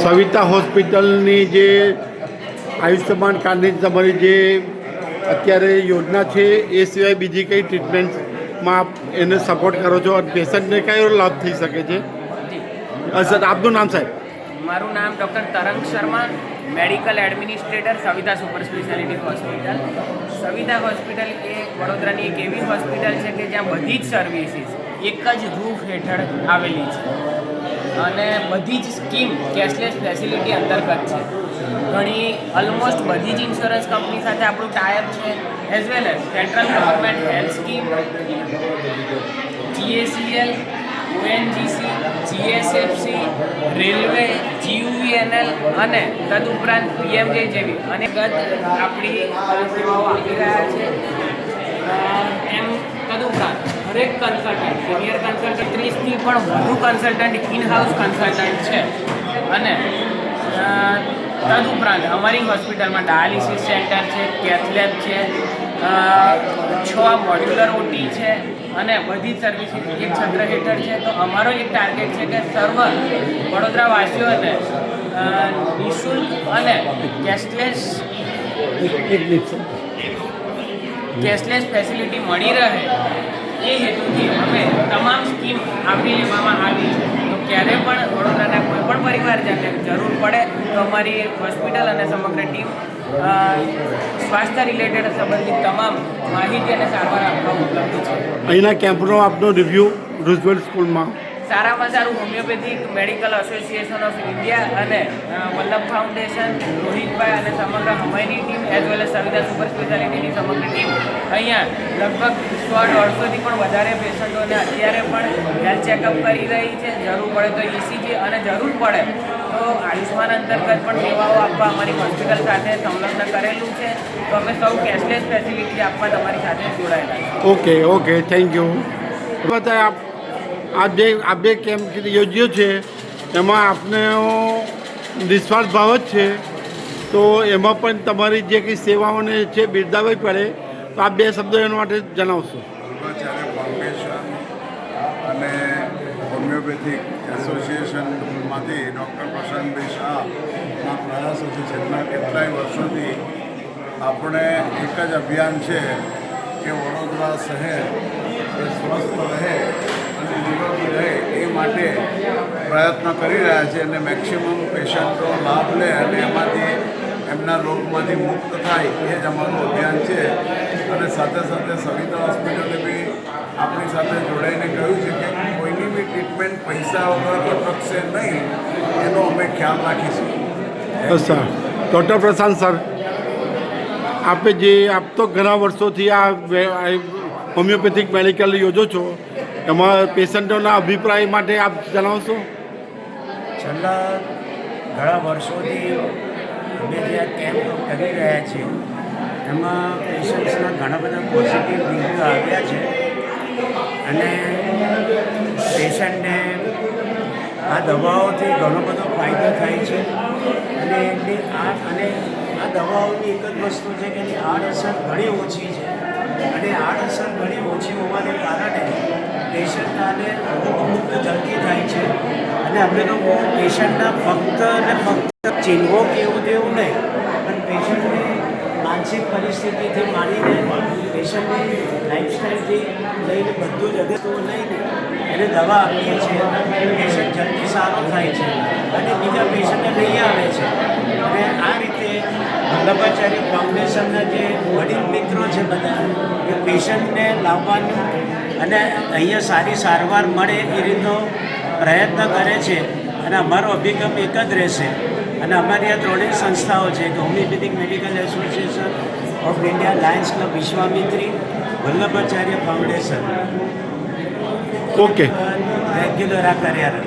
સવિતા હોસ્પિટલની જે આયુષ્યમાન કાર્ડની તમારી જે અત્યારે યોજના છે એ સિવાય બીજી કઈ ટ્રીટમેન્ટમાં આપ એને સપોર્ટ કરો છો અને પેશન્ટને કયો લાભ થઈ શકે છે? સર આપનું નામ સાહેબ? મારું નામ doctor Tarang Sharma, medical administrator, Savita super speciality hospital. Savita hospital એ વડોદરાની એક એવી હોસ્પિટલ છે કે જ્યાં બધી જ સર્વિસીસ એક જ રૂફ હેઠળ આવેલી છે અને બધી જ સ્કીમ કેશલેસ ફેસિલિટી અંતર્ગત છે. ઘણી ઓલમોસ્ટ બધી જ ઇન્સ્યોરન્સ કંપની સાથે આપણું ટાઈઅપ છે, as well as central government health scheme, GACL, ONGC, GSFC, railway, GUVNL અને તદુપરાંત PMJ જેવી અનેક આપણી સેવાઓ આપી રહ્યા છે. એમ તદુપરાંત દરેક કન્સલ્ટન્ટ, સિનિયર કન્સલ્ટન્ટ 30થી પણ વધુ કન્સલ્ટન્ટ ઇન હાઉસ કન્સલ્ટન્ટ છે અને તદુપરાંત અમારી હોસ્પિટલમાં ડાયાલિસિસ સેન્ટર છે, કેથ લેબ છે, 6 મોડ્યુલર ઓટી છે અને બધી જ સર્વિસીસ એક છત્ર હેઠળ છે. તો અમારો એક ટાર્ગેટ છે કે સર્વ વડોદરાવાસીઓને નિઃશુલ્ક અને કેશલેસ ફેસિલિટી મળી રહે એ હેતુથી અમે તમામ સ્કીમ આવરી લેવામાં આવી છે. તો ક્યારે પણ વડોદરાના કોઈ પણ પરિવારજનને જરૂર પડે તો અમારી હોસ્પિટલ અને સમગ્ર ટીમ સ્વાસ્થ્ય રિલેટેડ સંબંધિત તમામ માહિતી અને સારવાર આપવા ઉપલબ્ધ છે. અહીંના કેમ્પનો આપનો રિવ્યૂ રૂઝવેલ્ટ સ્કૂલમાં સારામાં સારું homoeopathic medical association of India અને વલ્લભ ફાઉન્ડેશન, રોહિતભાઈ અને સમગ્ર હમાયની team as well as Savita super સ્પેશિયાલિટીની સમગ્ર ટીમ અહીંયા લગભગ 100-150થી પણ વધારે પેશન્ટોને અત્યારે પણ હેલ્થ ચેકઅપ કરી રહી છે. જરૂર પડે તો ECG અને જરૂર પડે તો આયુષ્માન અંતર્ગત પણ સેવાઓ આપવા અમારી હોસ્પિટલ સાથે સંલગ્ન કરેલું છે. તો અમે સૌ કેશલેસ ફેસિલિટી આપવા તમારી સાથે જોડાયેલા. Okay thank you. આપ આ બે કેમ્પ યોજ્યો છે એમાં આપને નિસ્વાર્થ ભાવ જ છે, તો એમાં પણ તમારી જે કંઈ સેવાઓને છે બિરદાવવી પડે તો આ બે શબ્દો એના માટે જણાવશો? ફાઉન્ડેશન અને હોમિયોપેથિક એસોસિએશનમાંથી ડૉક્ટર પ્રશાંતભાઈ શાહના પ્રયાસોથી છેલ્લા કેટલાય વર્ષોથી આપણે એક જ અભિયાન છે કે વડોદરા શહેર સ્વસ્થ રહે અને નિરોગી રહે એ માટે પ્રયત્ન કરી રહ્યા છે અને મેક્સિમમ પેશન્ટો લાભ લે અને એમાંથી એમના રોગમાંથી મુક્ત થાય એ જ અમારું અભિયાન છે. અને સાથે સાથે સવિતા હોસ્પિટલે બી આપણી સાથે જોડાઈને કહ્યું છે કે કોઈની બી ટ્રીટમેન્ટ પૈસા વગર અટકશે નહીં, એનો અમે ખ્યાલ રાખીશું. સર ડૉક્ટર પ્રશાંત સર, આપ તો ઘણા વર્ષોથી આ હોમિયોપેથિક મેડિકલ યોજો છો, એમાં પેશન્ટોના અભિપ્રાય માટે આપ જણાવશો? છેલ્લા ઘણા વર્ષોથી અમે જે આ કેમ્પ કરી રહ્યા છીએ એમાં પેશન્ટ્સના ઘણા બધા પોઝિટિવ રિવ્યૂ આવ્યા છે અને પેશન્ટને આ દવાઓથી ઘણો બધો ફાયદો થાય છે અને આ દવાઓની એક જ વસ્તુ છે કે એની આડઅસર ઘણી ઓછી છે અને આડઅસર ઘણી ઓછી હોવાને કારણે પેશન્ટને મુક્ત જલ્દી થાય છે. અને અમે લોકો પેશન્ટના ફક્ત ચિહ્નો કેવું તેવું નહીં, પણ પેશન્ટની માનસિક પરિસ્થિતિથી માંડીને પેશન્ટની લાઈફસ્ટાઈલથી લઈને બધું જ અગત્યનું લઈને એને દવા આપીએ છીએ. પેશન્ટ જલ્દી સારો થાય છે અને બીજા પેશન્ટને લઈ આવે છે. અને આ રીતે વલ્લભાચાર્ય ફાઉન્ડેશનના જે વડીલ મિત્રો છે બધા એ પેશન્ટને લાવવાનું અને અહીંયા સારી સારવાર મળે એ રીતનો પ્રયત્ન કરે છે. અને અમારો અભિગમ એક જ રહેશે અને અમારી આ ત્રણેય સંસ્થાઓ છે કે homeopathic medical association of India, Lions club Vishwamitri, Vallabhacharya foundation okay regular આ કાર્યરત